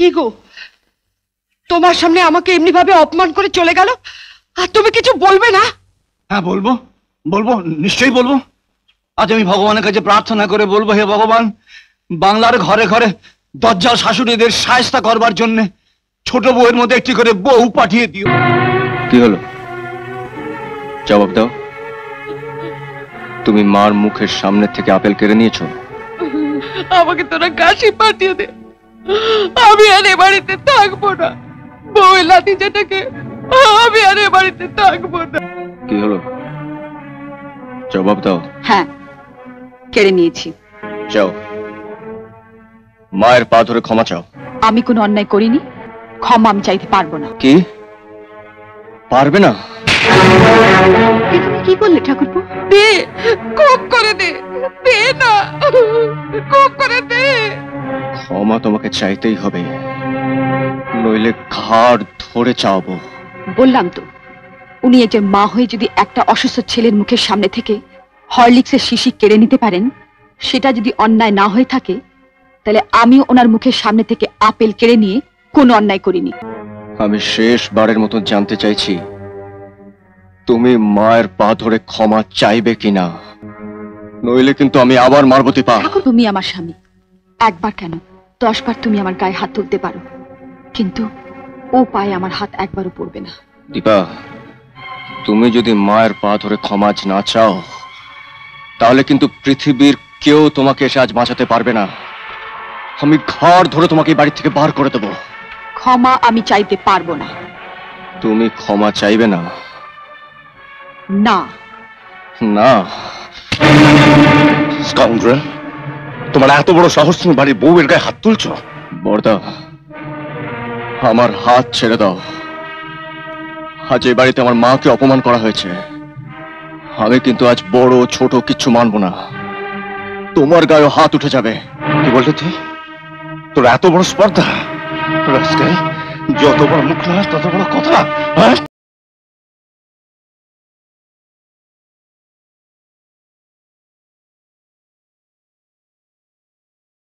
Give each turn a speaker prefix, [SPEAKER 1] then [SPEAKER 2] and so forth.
[SPEAKER 1] কি গো, তোমার সামনে আমাকে এমনি ভাবে অপমান করে চলে গেল, আর তুমি কিছু বলবে না?
[SPEAKER 2] হ্যাঁ বলবো, বলবো, নিশ্চয়ই বলবো। আজ আমি ভগবানের কাছে প্রার্থনা করে বলবো, হে ভগবান, বাংলার ঘরে ঘরে দজ্জাল শাশুড়িদের শায়েস্তা করবার জন্য ছোট বউয়ের মধ্যে একটি করে বউ পাঠিয়ে দিও।
[SPEAKER 3] কি হলো, জবাব দাও। তুমি মার মুখের সামনে থেকে আপেল কেড়ে নিয়েছো।
[SPEAKER 1] আমাকে তোরা কাশি পাঠিয়ে দে, আমি আর এ বাড়িতে থাকবো না। বউয়ের লাঠি যেটাকে, আমি আর এ বাড়িতে থাকবো না।
[SPEAKER 3] কি হলো, জবাব দাও।
[SPEAKER 4] হ্যাঁ, কেড়ে নিয়েছি।
[SPEAKER 3] যাও, মায়ের পা ধরে ক্ষমা চাও।
[SPEAKER 4] আমি কোনো অন্যায় করিনি, ক্ষমা আমি চাইতে পারবো না।
[SPEAKER 3] কি পারবে না?
[SPEAKER 4] তুমি কি বললে ঠাকুরপো?
[SPEAKER 1] দে, খুব করে দে, দে না, খুব করে দে।
[SPEAKER 3] ক্ষমা তোমাকে চাইতেই হবে, নইলে ঘাড় ধরে চাওবো।
[SPEAKER 4] বললাম তো, উনি এই যে মা হয়ে যদি একটা অসুস্থ ছেলের মুখের সামনে থেকে হরলিক্সের শিশি কেড়ে নিতে পারেন, সেটা যদি অন্যায় না হয়ে থাকে, তাহলে আমিও ওনার মুখের সামনে থেকে আপেল কেড়ে নিয়ে কোনো অন্যায় করিনি।
[SPEAKER 3] আমি শেষবারের মতো জানতে চাইছি, তুমি মায়ের পা ধরে ক্ষমা চাইবে কিনা, নইলে কিন্তু আমি আবার মারবতি পা।
[SPEAKER 4] ঠাকুর, তুমি আমার স্বামী, একবার কেন 10 বার তুমি আমার গায়ে হাত তুলতে পারো, কিন্তু ও পায়ে আমার হাত একবারও পড়বে না।
[SPEAKER 3] দীপা, তুমি যদি মায়ের পা ধরে ক্ষমা না চাও, তাহলে কিন্তু পৃথিবীর কেউ তোমাকে এসে আজ বাঁচাতে পারবে না। আমি ঘাড় ধরে তোমাকে বাড়ি থেকে বার করে দেবো।
[SPEAKER 4] ক্ষমা আমি চাইতে পারবো না।
[SPEAKER 3] তুমি ক্ষমা চাইবে না?
[SPEAKER 4] না।
[SPEAKER 3] না।
[SPEAKER 2] স্কাউন্ড্রেল, তোমার এত বড় সাহস, তুমি বাড়ির বউয়ের গায়ে হাত তুলছো?
[SPEAKER 3] বড়দা, আমার হাত ছেড়ে দাও। আজ এই বাড়িতে আমার মাকে অপমান করা হয়েছে, আমি কিন্তু আজ বড় ছোট কিচ্ছু মানবো না। তোমার গায়ে হাত উঠে যাবে।
[SPEAKER 2] কি বললি তুই? তোর এত বড় স্পর্ধা? যত বড় মুখ না তত বড় কথা।